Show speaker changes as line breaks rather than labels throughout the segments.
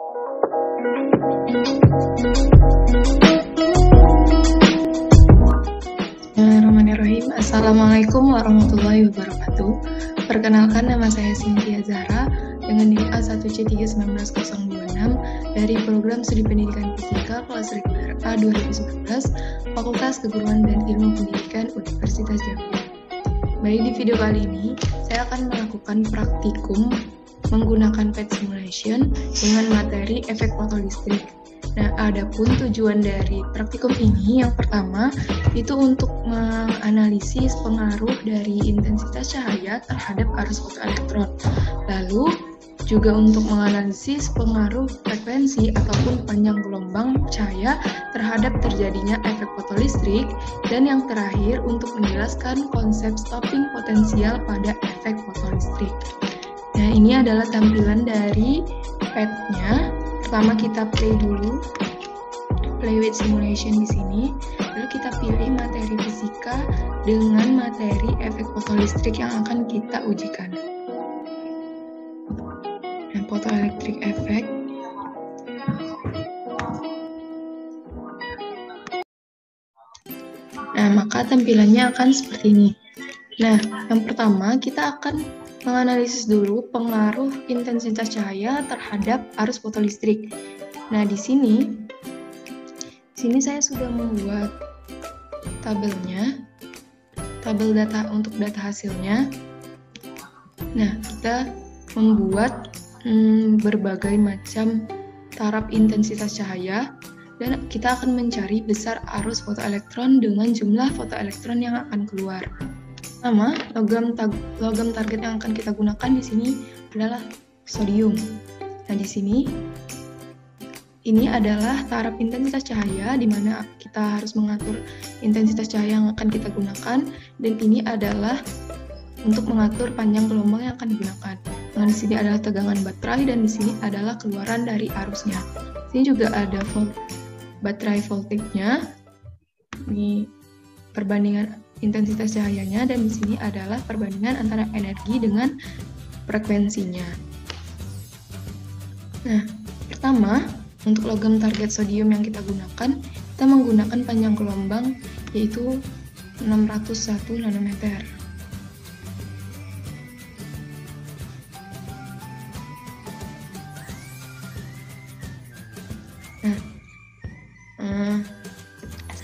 Bismillahirrahmanirrahim. Assalamualaikum warahmatullahi wabarakatuh. Perkenalkan, nama saya Cynthia Zahra dengan NIM A1C31926 dari Program Studi Pendidikan Fisika kelas reguler A 2019, Fakultas Keguruan dan Ilmu Pendidikan Universitas Jambi. Baik, di video kali ini saya akan melakukan praktikum menggunakan PET simulation dengan materi efek fotolistrik. Nah, adapun tujuan dari praktikum ini yang pertama itu untuk menganalisis pengaruh dari intensitas cahaya terhadap arus fotoelektron. Lalu juga untuk menganalisis pengaruh frekuensi ataupun panjang gelombang cahaya terhadap terjadinya efek fotolistrik, dan yang terakhir untuk menjelaskan konsep stopping potensial pada efek fotolistrik. Nah, ini adalah tampilan dari PET-nya. Pertama kita play dulu, play with simulation di sini. Lalu kita pilih materi fisika dengan materi efek fotolistrik yang akan kita ujikan. Nah, photoelectric effect. Nah, maka tampilannya akan seperti ini. Nah, yang pertama kita akan menganalisis dulu pengaruh intensitas cahaya terhadap arus fotolistrik. Nah, di sini saya sudah membuat tabelnya, tabel data untuk data hasilnya. Nah, kita membuat berbagai macam taraf intensitas cahaya, dan kita akan mencari besar arus fotoelektron dengan jumlah fotoelektron yang akan keluar. Pertama, logam target yang akan kita gunakan di sini adalah sodium. Nah, di sini ini adalah taraf intensitas cahaya di mana kita harus mengatur intensitas cahaya yang akan kita gunakan, dan ini adalah untuk mengatur panjang gelombang yang akan digunakan. Nah, di sini adalah tegangan baterai, dan di sini adalah keluaran dari arusnya. Di sini juga ada baterai voltage-nya. Ini perbandingan intensitas cahayanya, dan di sini adalah perbandingan antara energi dengan frekuensinya. Nah, pertama, untuk logam target sodium yang kita gunakan, kita menggunakan panjang gelombang yaitu 601 nanometer.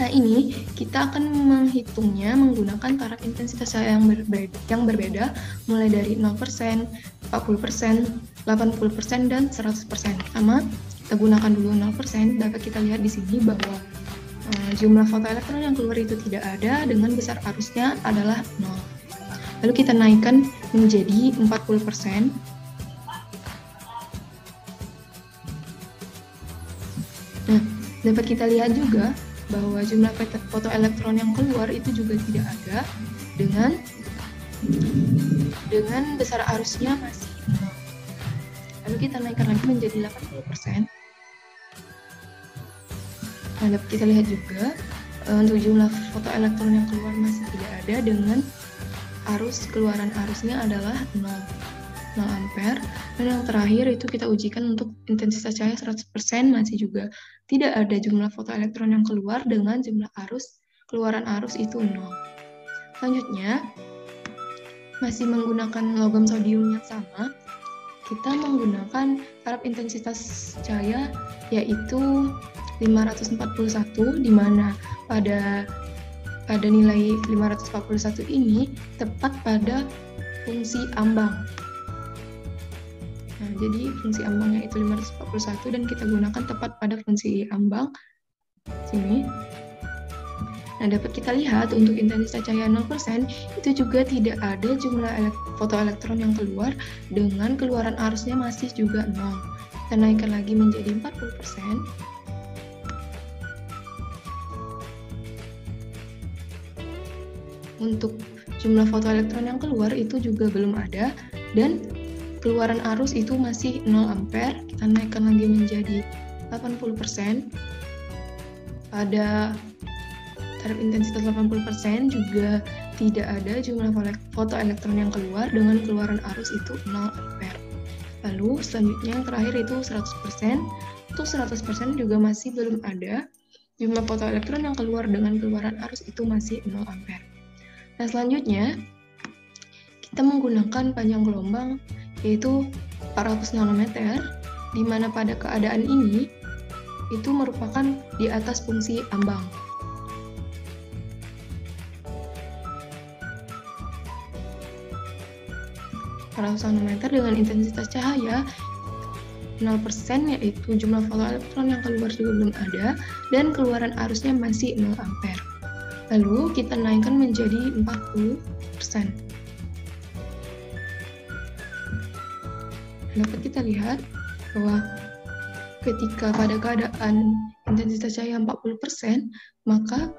Nah, ini kita akan menghitungnya menggunakan taraf intensitas cahaya yang berbeda mulai dari 0%, 40%, 80%, dan 100%. Pertama, kita gunakan dulu 0%. Dapat kita lihat di sini bahwa jumlah fotoelektron yang keluar itu tidak ada dengan besar arusnya adalah 0. Lalu kita naikkan menjadi 40%. Nah, dapat kita lihat juga bahwa jumlah fotoelektron yang keluar itu juga tidak ada dengan besar arusnya masih 0. Lalu kita naikkan lagi menjadi 80%. Nah, dapat kita lihat juga untuk jumlah fotoelektron yang keluar masih tidak ada dengan keluaran arusnya adalah 0 ampere. Dan yang terakhir itu kita ujikan untuk intensitas cahaya 100%, masih juga tidak ada jumlah fotoelektron yang keluar dengan jumlah keluaran arus itu 0. Selanjutnya, masih menggunakan logam sodium yang sama, kita menggunakan taraf intensitas cahaya yaitu 541, di mana pada nilai 541 ini tepat pada fungsi ambang. Nah, jadi fungsi ambangnya itu 541 dan kita gunakan tepat pada fungsi ambang sini. Nah, dapat kita lihat untuk intensitas cahaya 0% itu juga tidak ada jumlah fotoelektron yang keluar dengan keluaran arusnya masih juga 0. Kita naikkan lagi menjadi 40%. Untuk jumlah fotoelektron yang keluar itu juga belum ada, dan keluaran arus itu masih 0 ampere. Kita naikkan lagi menjadi 80%. Pada taraf intensitas 80% juga tidak ada jumlah fotoelektron yang keluar dengan keluaran arus itu 0 ampere. Lalu selanjutnya yang terakhir itu 100%. Untuk 100% juga masih belum ada. Jumlah fotoelektron yang keluar dengan keluaran arus itu masih 0 ampere. Nah, selanjutnya kita menggunakan panjang gelombang yaitu 400 nanometer, di mana pada keadaan ini itu merupakan di atas fungsi ambang. Nanometer dengan intensitas cahaya 0%, yaitu jumlah fotoelektron yang keluar juga belum ada, dan keluaran arusnya masih 0 ampere. Lalu kita naikkan menjadi 40%. Dapat kita lihat bahwa ketika pada keadaan intensitas cahaya 40%, maka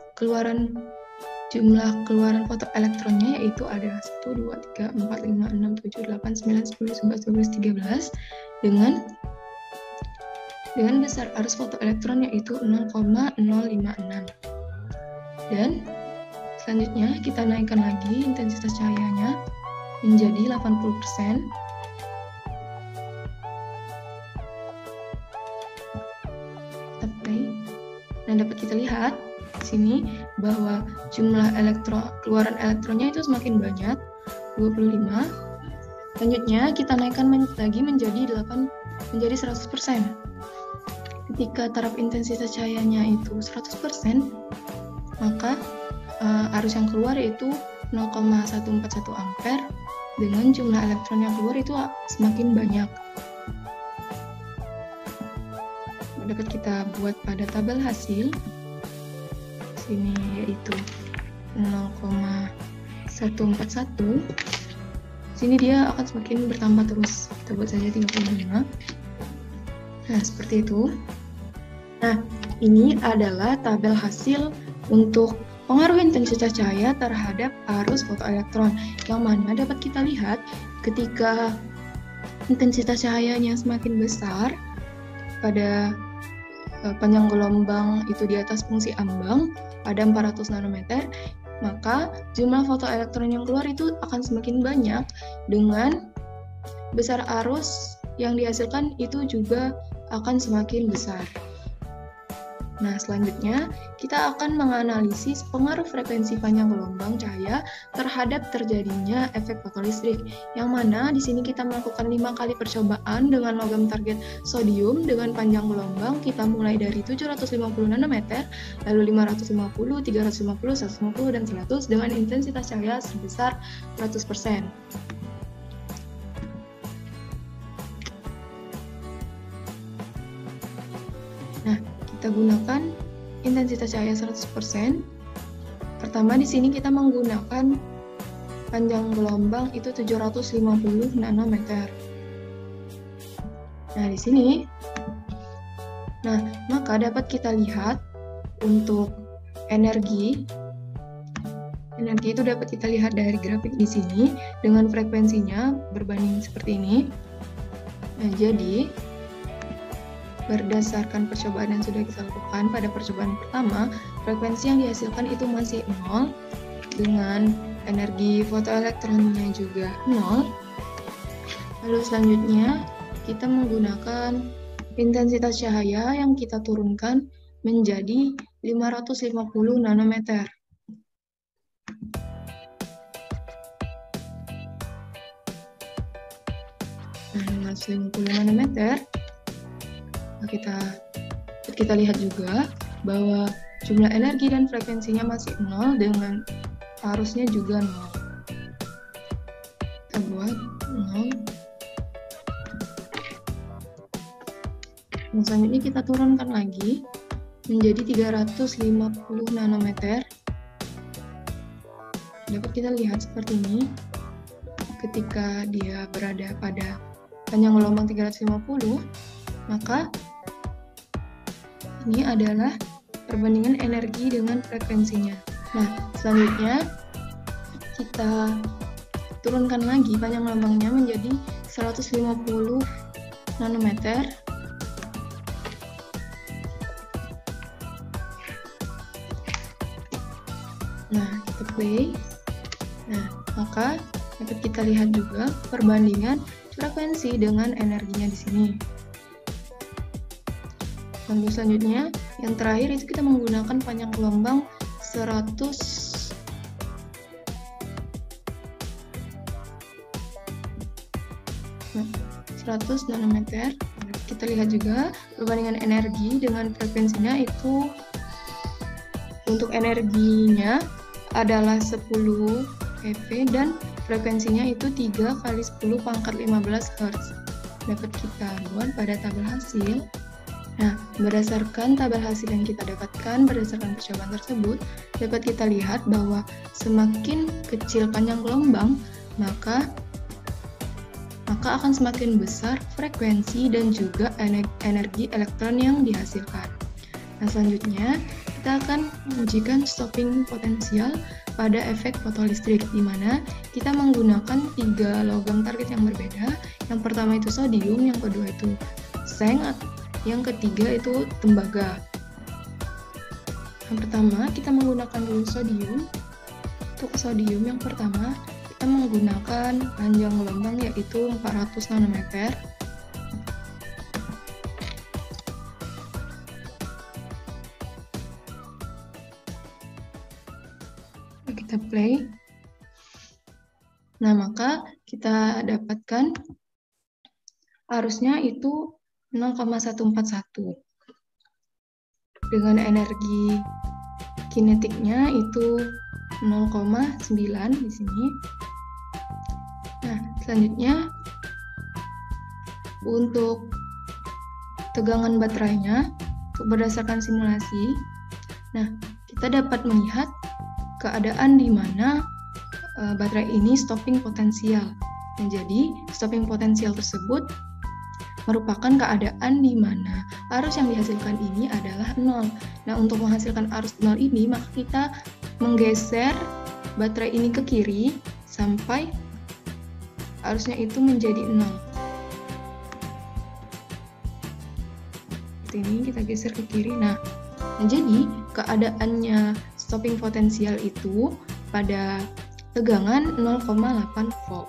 jumlah keluaran fotoelektronnya yaitu ada 1, 2, 3, 4, 5, 6, 7, 8, 9, 10, 11, 12, 13 dengan besar arus fotoelektron yaitu 0,056. Dan selanjutnya kita naikkan lagi intensitas cahayanya menjadi 80%. Kita play. Nah, dapat kita lihat di sini bahwa jumlah keluaran elektronnya itu semakin banyak, 25. Selanjutnya kita naikkan lagi menjadi 100%. Ketika taraf intensitas cahayanya itu 100%, maka arus yang keluar yaitu 0,141 ampere dengan jumlah elektron yang keluar itu semakin banyak. Dapat kita buat pada tabel hasil sini yaitu 0,141. Sini dia akan semakin bertambah terus. Kita buat saja 35. Nah, seperti itu. Nah, ini adalah tabel hasil untuk pengaruh intensitas cahaya terhadap arus fotoelektron, yang mana dapat kita lihat ketika intensitas cahayanya semakin besar pada panjang gelombang itu di atas fungsi ambang pada 400 nanometer, maka jumlah fotoelektron yang keluar itu akan semakin banyak dengan besar arus yang dihasilkan itu juga akan semakin besar. Nah, selanjutnya kita akan menganalisis pengaruh frekuensi panjang gelombang cahaya terhadap terjadinya efek fotolistrik, yang mana di sini kita melakukan 5 kali percobaan dengan logam target sodium dengan panjang gelombang kita mulai dari 750 nanometer, lalu 550, 350, 150, dan 100 dengan intensitas cahaya sebesar 100%. Nah, kita gunakan intensitas cahaya 100%. Pertama di sini kita menggunakan panjang gelombang itu 750 nanometer. Nah, di sini maka dapat kita lihat untuk energi itu dapat kita lihat dari grafik di sini dengan frekuensinya berbanding seperti ini. Nah, jadi berdasarkan percobaan yang sudah kita lakukan pada percobaan pertama, frekuensi yang dihasilkan itu masih 0 dengan energi fotoelektronnya juga 0. Lalu selanjutnya kita menggunakan intensitas cahaya yang kita turunkan menjadi 550 nanometer. Nah, 550 nanometer kita lihat juga bahwa jumlah energi dan frekuensinya masih 0 dengan arusnya juga 0. Kita buat 0. Dan selanjutnya kita turunkan lagi menjadi 350 nanometer. Dapat kita lihat seperti ini. Ketika dia berada pada panjang gelombang 350, maka ini adalah perbandingan energi dengan frekuensinya. Nah, selanjutnya kita turunkan lagi panjang gelombangnya menjadi 150 nanometer. Nah, kita play. Nah, maka dapat kita lihat juga perbandingan frekuensi dengan energinya di sini. Lalu selanjutnya, yang terakhir itu kita menggunakan panjang gelombang 100 nanometer. Kita lihat juga perbandingan energi dengan frekuensinya itu untuk energinya adalah 10 eV dan frekuensinya itu 3 kali 10 pangkat 15 Hz. Dapat kita buat pada tabel hasil. Nah, berdasarkan tabel hasil yang kita dapatkan berdasarkan percobaan tersebut, dapat kita lihat bahwa semakin kecil panjang gelombang, maka akan semakin besar frekuensi dan juga energi elektron yang dihasilkan. Nah, selanjutnya kita akan mengujikan stopping potensial pada efek fotolistrik, di mana kita menggunakan 3 logam target yang berbeda. Yang pertama itu sodium, yang kedua itu seng, yang ketiga itu tembaga. Yang pertama kita menggunakan dulu sodium. Untuk sodium yang pertama kita menggunakan panjang gelombang yaitu 400 nanometer. Kita play. Nah, maka kita dapatkan arusnya itu 0,141 dengan energi kinetiknya itu 0,9 di sini. Nah, selanjutnya untuk tegangan baterainya berdasarkan simulasi. Nah, kita dapat melihat keadaan di mana baterai ini stopping potensial. Nah, jadi stopping potensial tersebut merupakan keadaan di mana arus yang dihasilkan ini adalah 0. Nah, untuk menghasilkan arus 0 ini, maka kita menggeser baterai ini ke kiri sampai arusnya itu menjadi 0. Seperti ini, kita geser ke kiri. Nah, jadi keadaannya stopping potensial itu pada tegangan 0,8 volt.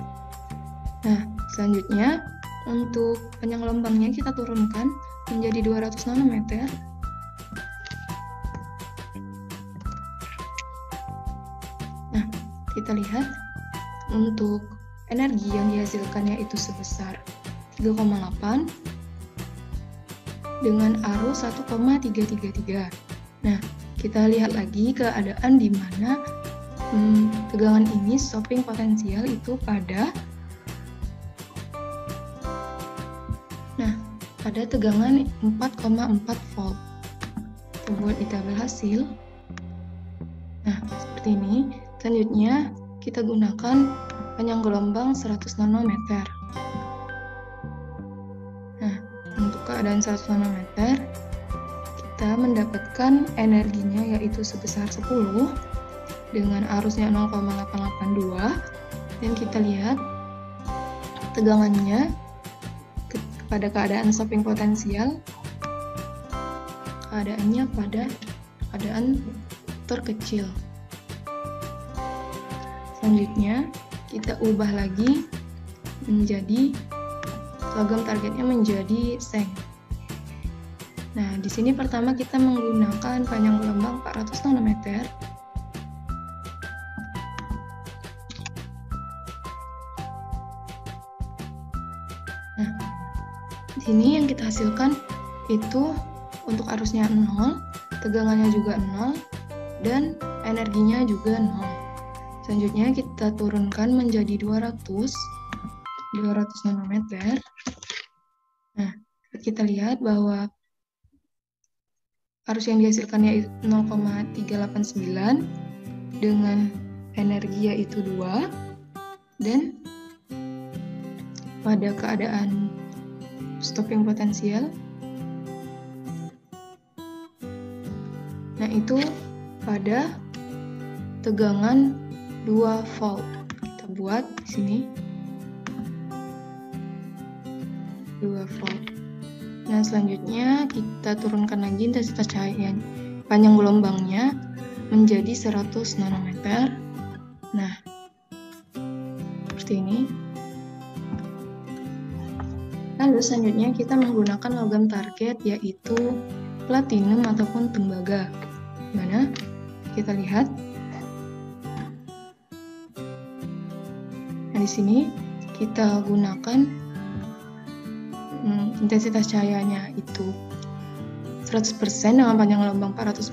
Nah, selanjutnya untuk panjang gelombangnya kita turunkan menjadi 200 nanometer. Nah, kita lihat untuk energi yang dihasilkannya itu sebesar 3,8 dengan arus 1,333. Nah, kita lihat lagi keadaan di mana tegangan ini stopping potensial itu pada tegangan 4,4 volt. Kita buat di tabel hasil. Nah, seperti ini. Selanjutnya, kita gunakan panjang gelombang 100 nanometer. Nah, untuk keadaan 100 nanometer, kita mendapatkan energinya yaitu sebesar 10 dengan arusnya 0,882. Dan kita lihat tegangannya pada keadaan stopping potensial, keadaannya pada keadaan terkecil. Selanjutnya kita ubah lagi menjadi logam targetnya menjadi seng. Nah, di sini pertama kita menggunakan panjang gelombang 400 nanometer. Nah, di sini yang kita hasilkan itu untuk arusnya 0, tegangannya juga 0, dan energinya juga 0. Selanjutnya kita turunkan menjadi 200 nanometer. Nah, kita lihat bahwa arus yang dihasilkannya 0,389 dengan energi yaitu 2, dan pada keadaan stopping potensial, nah itu pada tegangan 2 volt. Kita buat di sini 2 volt. Nah, selanjutnya kita turunkan lagi intensitas cahaya panjang gelombangnya menjadi 100 nanometer. Nah, seperti ini. Lalu selanjutnya kita menggunakan logam target, yaitu platinum ataupun tembaga. Mana? Kita lihat. Nah, di sini kita gunakan intensitas cahayanya itu 100% dengan panjang gelombang 400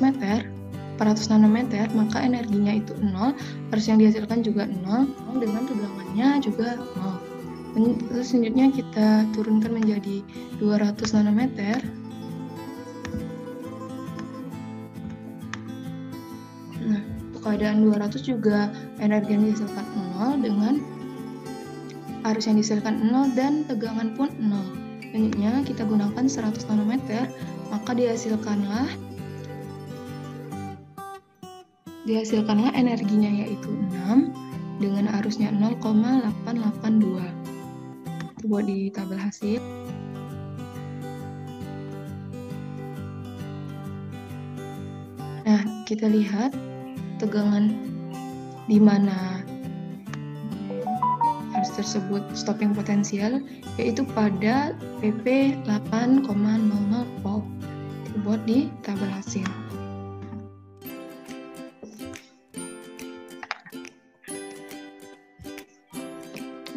nanometer, maka energinya itu 0, arus yang dihasilkan juga 0, dengan tegangannya juga 0. Terus selanjutnya kita turunkan menjadi 200 nanometer. Nah, untuk keadaan 200 juga energi yang dihasilkan 0 dengan arus yang dihasilkan 0 dan tegangan pun 0. Selanjutnya kita gunakan 100 nanometer, maka dihasilkanlah energinya yaitu 6 dengan arusnya 0,882. Itu buat di tabel hasil. Nah, kita lihat tegangan di mana arus tersebut stopping potensial, yaitu pada PP 8,00 volt. Itu buat di tabel hasil.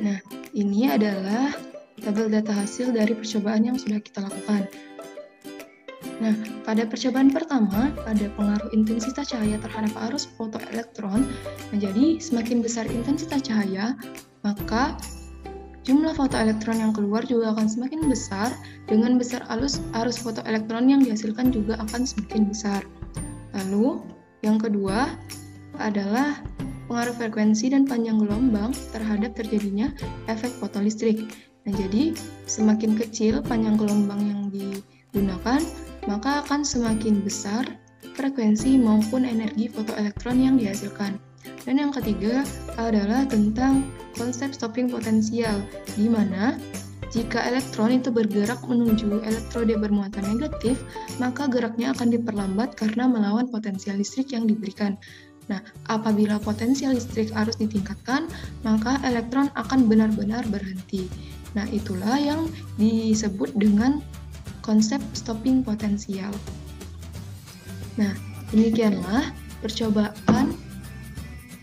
Nah, ini adalah tabel data hasil dari percobaan yang sudah kita lakukan. Nah, pada percobaan pertama, pada pengaruh intensitas cahaya terhadap arus fotoelektron, jadi semakin besar intensitas cahaya, maka jumlah fotoelektron yang keluar juga akan semakin besar, dengan besar arus fotoelektron yang dihasilkan juga akan semakin besar. Lalu, yang kedua adalah pengaruh frekuensi dan panjang gelombang terhadap terjadinya efek fotolistrik. Nah, jadi semakin kecil panjang gelombang yang digunakan, maka akan semakin besar frekuensi maupun energi fotoelektron yang dihasilkan. Dan yang ketiga adalah tentang konsep stopping potensial, di mana jika elektron itu bergerak menuju elektrode bermuatan negatif, maka geraknya akan diperlambat karena melawan potensial listrik yang diberikan. Nah, apabila potensial listrik arus ditingkatkan, maka elektron akan benar-benar berhenti. Nah, itulah yang disebut dengan konsep stopping potensial. Nah, demikianlah percobaan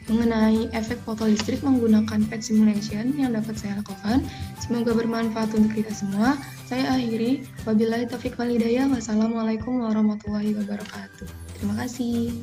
mengenai efek fotolistrik menggunakan PET simulation yang dapat saya lakukan. Semoga bermanfaat untuk kita semua. Saya akhiri. Wabillahi taufiq wal hidayah. Wassalamualaikum warahmatullahi wabarakatuh. Terima kasih.